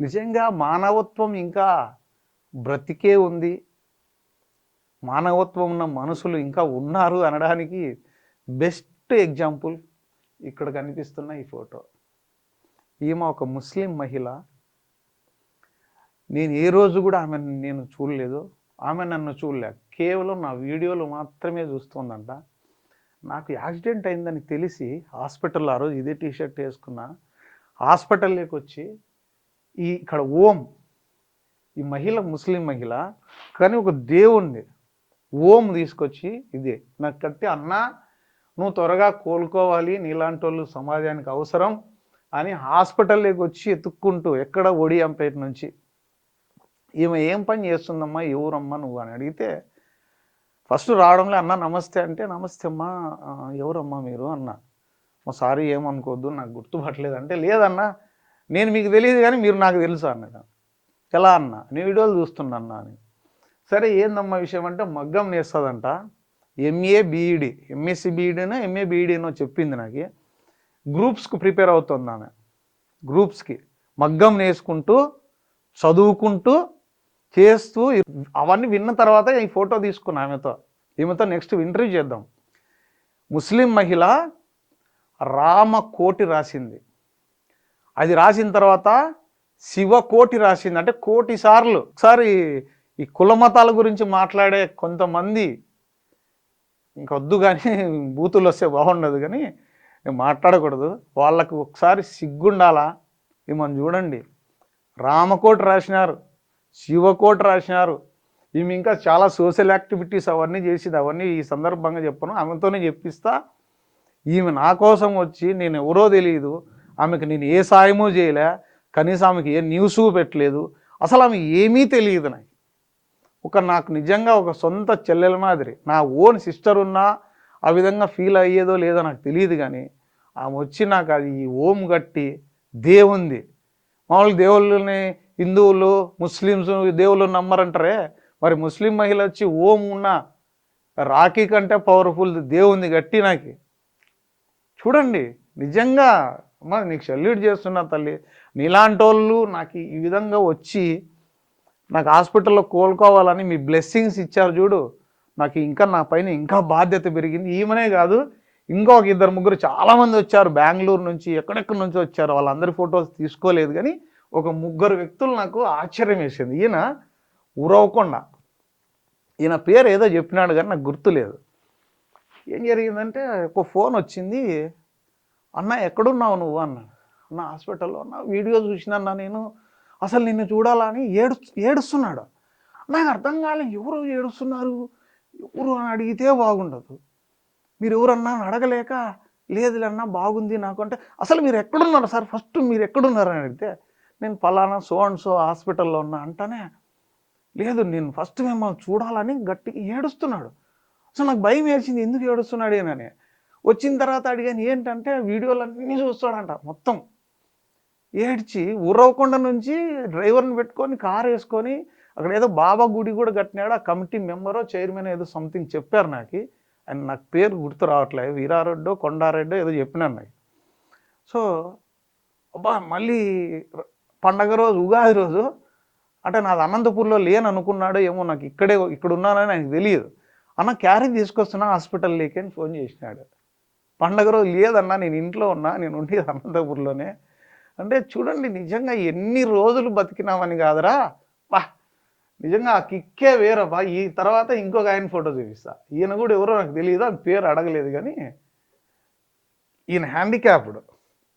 నిజంగా మానవత్వం ఇంకా బ్రతికే ఉంది. మానవత్వం ఉన్న మనుషులు ఇంకా ఉన్నారు అనడానికి బెస్ట్ ఎగ్జాంపుల్ ఇక్కడ కనిపిస్తున్న ఈ ఫోటో. ఈమె ఒక ముస్లిం మహిళ. నేను ఏ రోజు కూడా నేను చూడలేదు, ఆమె నన్ను చూడలే. కేవలం నా వీడియోలు మాత్రమే చూస్తుందంట. నాకు యాక్సిడెంట్ అయిందని తెలిసి హాస్పిటల్లో ఆ రోజు ఇదే టీషర్ట్ వేసుకున్నా. హాస్పిటల్లోకి వచ్చి ఇక్కడ ఈ మహిళ ముస్లిం మహిళ, కానీ ఒక దేవుణ్ణి తీసుకొచ్చి ఇదే నాకు కట్టి, అన్నా నువ్వు త్వరగా కోలుకోవాలి, నీలాంటి వాళ్ళు సమాజానికి అవసరం అని హాస్పిటల్లోకి వచ్చి ఎత్తుక్కుంటూ, ఎక్కడ ఒడియంపేట నుంచి. ఈమె ఏం పని చేస్తుందమ్మా, ఎవరమ్మా నువ్వు అని అడిగితే, ఫస్ట్ రావడంలో అన్న నమస్తే అంటే, నమస్తే అమ్మా, ఎవరమ్మా మీరు అన్నా. సారీ ఏమనుకోవద్దు, నాకు గుర్తుపట్టలేదు అంటే, లేదన్నా నేను మీకు తెలియదు కానీ మీరు నాకు తెలుసు అన్నాడు. ఎలా అన్నా, నీ వీడియోలు చూస్తున్నా అన్నా అని. సరే ఏందమ్మా విషయం అంటే, మగ్గం నేస్తుందంట. ఎంఏ బీఈడి, ఎంఎస్సి బీఈడీనో ఎంఏ బీఈడీనో చెప్పింది నాకు. గ్రూప్స్కి ప్రిపేర్ అవుతుంది ఆమె. గ్రూప్స్కి మగ్గం నేసుకుంటూ చదువుకుంటూ చేస్తూ, అవన్నీ విన్న తర్వాత ఈ ఫోటో తీసుకున్నా ఈమెతో నెక్స్ట్ ఇంటర్వ్యూ చేద్దాం. ముస్లిం మహిళ రామకోటి రాసింది. అది రాసిన తర్వాత శివకోటి రాసింది. అంటే 1,000,000 సార్లు. ఒకసారి ఈ కుల మతాల గురించి మాట్లాడే కొంతమంది ఇంకొద్దు, కానీ బూతులు వస్తే బాగుండదు, కానీ మాట్లాడకూడదు. వాళ్ళకు ఒకసారి సిగ్గుండాలా. ఈమెను చూడండి, రామకోటి రాసినారు, శివకోటి రాసినారు. ఈమె ఇంకా చాలా సోషల్ యాక్టివిటీస్ అవన్నీ చేసింది. అవన్నీ ఈ సందర్భంగా చెప్పను, ఆమెతోనే చెప్పిస్తా. ఈమె నా కోసం వచ్చి, నేను ఎవరో తెలియదు, ఆమెకు నేను ఏ సాయమో చేయలే, కనీసం ఆమెకి ఏ న్యూస్ పెట్టలేదు, అసలు ఆమె ఏమీ తెలియదు. నాకు నిజంగా ఒక సొంత చెల్లెల మాదిరి. నా ఓన్ సిస్టర్ ఉన్నా ఆ విధంగా ఫీల్ అయ్యేదో లేదో నాకు తెలియదు, కానీ ఆమె వచ్చి నాకు అది ఈ కట్టి దేవుంది. మామూలు దేవుళ్ళని హిందువులు ముస్లిమ్స్ దేవుళ్ళు నమ్మరంటారే, మరి ముస్లిం మహిళ వచ్చి ఉన్న రాఖీ కంటే పవర్ఫుల్ దేవుంది గట్టి నాకు. చూడండి, నిజంగా అమ్మ నీకు సెల్యూట్ చేస్తున్నా తల్లి. నీలాంటి వాళ్ళు నాకు ఈ విధంగా వచ్చి నాకు హాస్పిటల్లో కోలుకోవాలని మీ బ్లెస్సింగ్స్ ఇచ్చారు చూడు. నాకు ఇంకా నా పైన ఇంకా బాధ్యత పెరిగింది. ఈమెనే కాదు, ఇంకొక 2-3 చాలామంది వచ్చారు, బెంగళూరు నుంచి ఎక్కడెక్కడి నుంచి వచ్చారు. వాళ్ళందరి ఫొటోస్ తీసుకోలేదు, కానీ ఒక 3 వ్యక్తులు నాకు ఆశ్చర్యం వేసింది. ఈయన ఉరవకొండ, ఈయన పేరు ఏదో చెప్పినాడు కానీ నాకు గుర్తులేదు. ఏం జరిగిందంటే, ఒక ఫోన్ వచ్చింది, అన్న ఎక్కడున్నావు నువ్వు అన్నాడు. అన్న హాస్పిటల్లో ఉన్నా, వీడియో చూసినన్నా నేను, అసలు నిన్ను చూడాలని ఏడుస్తున్నాడు. నాకు అర్థం కాలేదు, ఎవరు ఏడుస్తున్నారు, ఎవరు అని అడిగితే బాగుండదు. మీరు ఎవరన్నా అడగలేక, లేదులన్నా బాగుంది నాకు అంటే, అసలు మీరు ఎక్కడున్నారు సార్, ఫస్ట్ మీరు ఎక్కడున్నారు అని అడిగితే, నేను పలానా సో అండ్ సో హాస్పిటల్లో ఉన్నా అంటానే, లేదు నేను ఫస్ట్ మిమ్మల్ని చూడాలని గట్టిగా ఏడుస్తున్నాడు. అసలు నాకు భయం వేసింది, ఎందుకు ఏడుస్తున్నాడు ఏనని. వచ్చిన తర్వాత అడిగాను ఏంటంటే, వీడియోలన్నీ చూస్తాడంట. మొత్తం ఏడ్చి ఉరవకొండ నుంచి డ్రైవర్ని పెట్టుకొని కారు వేసుకొని, అక్కడ ఏదో బాబా గుడి కూడా కట్టినాడు. ఆ కమిటీ మెంబరో చైర్మన్ ఏదో సంథింగ్ చెప్పారు నాకు. అండ్ నాకు పేరు గుర్తు రావట్లేదు, వీరారెడ్డో కొండారెడ్డో ఏదో చెప్పినాను నాకు. సో అబ్బా, మళ్ళీ పండగ రోజు, ఉగాది రోజు అంటే నాది అనంతపూర్లో అనుకున్నాడో ఏమో, నాకు ఇక్కడ ఉన్నానని ఆయనకు తెలియదు. అన్న క్యారేజ్ తీసుకొస్తున్నా హాస్పిటల్లోకి అని ఫోన్ చేసినాడు. పండగ రోజు లేదన్నా, నేను ఇంట్లో ఉన్నా, నేను ఉండేది అనంతపూర్లోనే అంటే. చూడండి, నిజంగా ఎన్ని రోజులు బతికినామని కాదురా బా, నిజంగా ఆ కిక్కే వేరబ్బా. ఈ తర్వాత ఇంకొక ఆయన ఫోటో చూపిస్తా. ఈయన కూడా ఎవరో నాకు తెలియదు, ఆ పేరు అడగలేదు, కానీ ఈయన హ్యాండిక్యాప్డ్,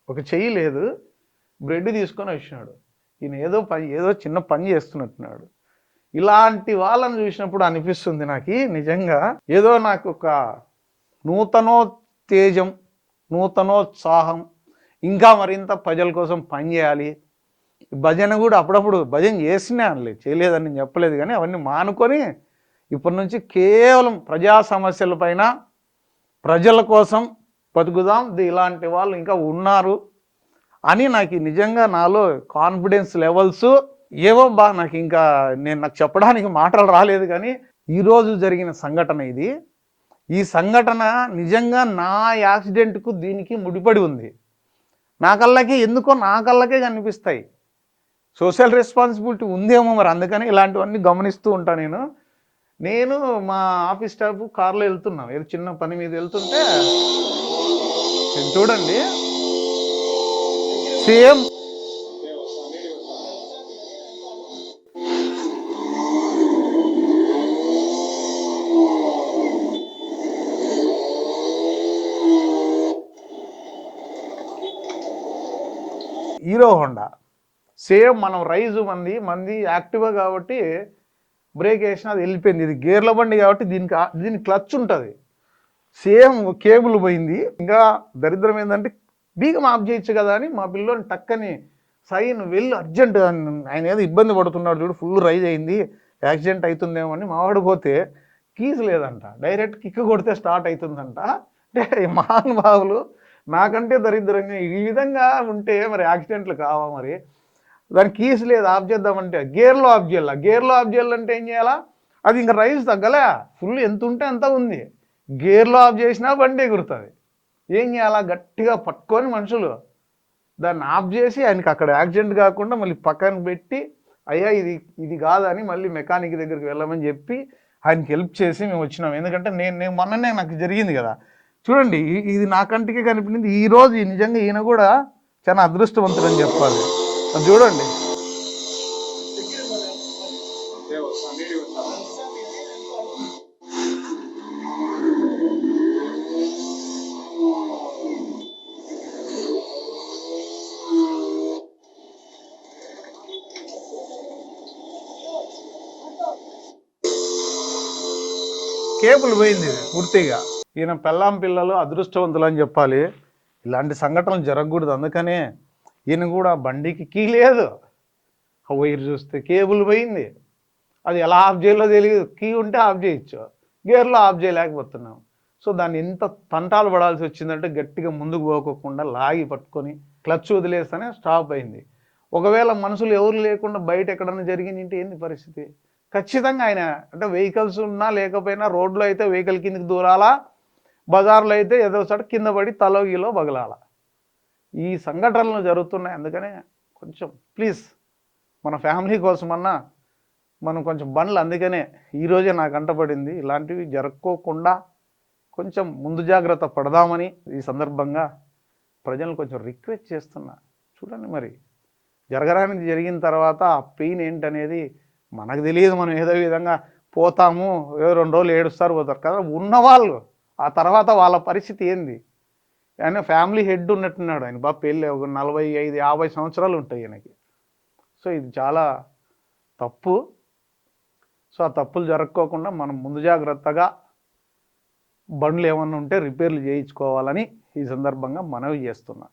ఒక చెయ్యి లేదు, బ్రెడ్ తీసుకొని వచ్చినాడు. ఈయన ఏదో చిన్న పని చేస్తున్నట్టున్నాడు. ఇలాంటి వాళ్ళని చూసినప్పుడు అనిపిస్తుంది నాకు, నిజంగా ఏదో నాకు ఒక నూతనోత్తేజం, నూతనోత్సాహం, ఇంకా మరింత ప్రజల కోసం పనిచేయాలి. భజన కూడా అప్పుడప్పుడు భజన చేసినా అనలేదు, చేయలేదని నేను చెప్పలేదు, కానీ అవన్నీ మానుకొని ఇప్పటి నుంచి కేవలం ప్రజా సమస్యల పైన ప్రజల కోసం బతుకుదాం. ఇలాంటి వాళ్ళు ఇంకా ఉన్నారు అని నాకు నిజంగా నాలో కాన్ఫిడెన్స్ లెవెల్స్ ఏవో నాకు చెప్పడానికి మాటలు రాలేదు. కానీ ఈరోజు జరిగిన సంఘటన ఇది. ఈ సంఘటన నిజంగా నా యాక్సిడెంట్కు దీనికి ముడిపడి ఉంది. నా కళ్ళకే కనిపిస్తాయి. సోషల్ రెస్పాన్సిబిలిటీ ఉందేమో మరి, అందుకని ఇలాంటివన్నీ గమనిస్తూ ఉంటాను నేను మా ఆఫీస్ స్టాఫ్ కార్లో వెళ్తున్నాం, ఏదో చిన్న పని మీద వెళ్తుంటే చూడండి సేమ్ హీరో హోండా సేమ్ మనం రైజు మంది యాక్టివా కాబట్టి బ్రేక్ వేసినా అది వెళ్ళిపోయింది. ఇది గేర్ల బండి కాబట్టి దీనికి క్లచ్ ఉంటుంది. సేమ్ కేబుల్ పోయింది. ఇంకా దరిద్రం ఏంటంటే బీగం ఆఫ్ చేయొచ్చు కదా అని మా పిల్లోని టక్కని సైన్ వెళ్ళి అర్జెంట్, ఆయన ఏదో ఇబ్బంది పడుతున్నాడు చూడు, ఫుల్ రైజ్ అయింది, యాక్సిడెంట్ అవుతుందేమో అని మావాడు పోతే కీస్ లేదంట, డైరెక్ట్ కిక్ కొడితే స్టార్ట్ అవుతుందంట. అంటే మహానుభావులు నాకంటే దరిద్రంగా ఈ విధంగా ఉంటే మరి యాక్సిడెంట్లు కావా మరి? దానికి కీస్ లేదు, ఆఫ్ చేద్దామంటే గేర్లో ఆఫ్ చేయాల. గేర్లో ఆఫ్ చేయాలంటే ఏం చేయాలా? అది ఇంకా రైజ్ తగ్గలే, ఫుల్ ఎంత ఉంటే అంత ఉంది. గేర్లో ఆఫ్ చేసినా బండి ఎగురుతుంది. ఏం చేయాలా? గట్టిగా పట్టుకొని మనుషులు దాన్ని ఆఫ్ చేసి ఆయనకి అక్కడ యాక్సిడెంట్ కాకుండా మళ్ళీ పక్కన పెట్టి, అయ్యా ఇది కాదని మళ్ళీ మెకానిక్ దగ్గరికి వెళ్ళమని చెప్పి ఆయనకి హెల్ప్ చేసి మేము వచ్చినాం. ఎందుకంటే నేను మొన్ననే నాకు జరిగింది కదా, చూడండి ఇది నా కంటికి కనిపించింది. ఈరోజు నిజంగా ఈయన కూడా చాలా అదృష్టవంతుడని చెప్పాలి. అది చూడండి. కేబుల్ పోయింది పూర్తిగా. ఈయన పెళ్ళాం పిల్లలు అదృష్టవంతులు అని చెప్పాలి. ఇలాంటి సంఘటనలు జరగకూడదు. అందుకనే ఈయన కూడా బండికి కీ లేదు, ఆ వైర్ చూస్తే కేబుల్ పోయింది, అది ఎలా ఆఫ్ చేయాలో తెలియదు. కీ ఉంటే ఆఫ్ చేయొచ్చు, గేర్లో ఆఫ్ చేయలేకపోతున్నాం. సో దాన్ని ఎంత తంటాలు పడాల్సి వచ్చిందంటే గట్టిగా ముందుకు పోకోకుండా లాగి పట్టుకొని క్లచ్ వదిలేస్తేనే స్టాప్ అయింది. ఒకవేళ మనుషులు ఎవరు లేకుండా బయట ఎక్కడన్నా జరిగిందంటే ఏంది పరిస్థితి? ఖచ్చితంగా ఆయన అంటే వెహికల్స్ ఉన్నా లేకపోయినా రోడ్లో అయితే వెహికల్ కిందకి దూరాలా, బజార్లో అయితే ఏదో చోట కింద పడి తలోగిలో బగలాల. ఈ సంఘటనలు జరుగుతున్నాయి. అందుకనే కొంచెం ప్లీజ్ మన ఫ్యామిలీ కోసమన్నా మనం కొంచెం బండ్లు, అందుకనే ఈరోజే నాకు అంటపడింది, ఇలాంటివి జరగకోకుండా కొంచెం ముందు జాగ్రత్త పడదామని ఈ సందర్భంగా ప్రజలను కొంచెం రిక్వెస్ట్ చేస్తున్నా. చూడండి మరి జరగరానిది జరిగిన తర్వాత ఆ పెయిన్ ఏంటనేది మనకు తెలియదు. మనం ఏదో విధంగా పోతాము, 2 రోజులు ఏడుస్తారు, పోతారు కదా. ఉన్నవాళ్ళు ఆ తర్వాత వాళ్ళ పరిస్థితి ఏంది? ఆయన ఫ్యామిలీ హెడ్ ఉన్నట్టున్నాడు. ఆయన బాగా పెళ్ళి ఒక 45-50 సంవత్సరాలు ఉంటాయి ఆయనకి. సో ఇది చాలా తప్పు. సో ఆ తప్పులు జరగకోకుండా మనం ముందు జాగ్రత్తగా బండ్లు ఏమన్నా ఉంటే రిపేర్లు చేయించుకోవాలని ఈ సందర్భంగా మనవి చేస్తున్నా.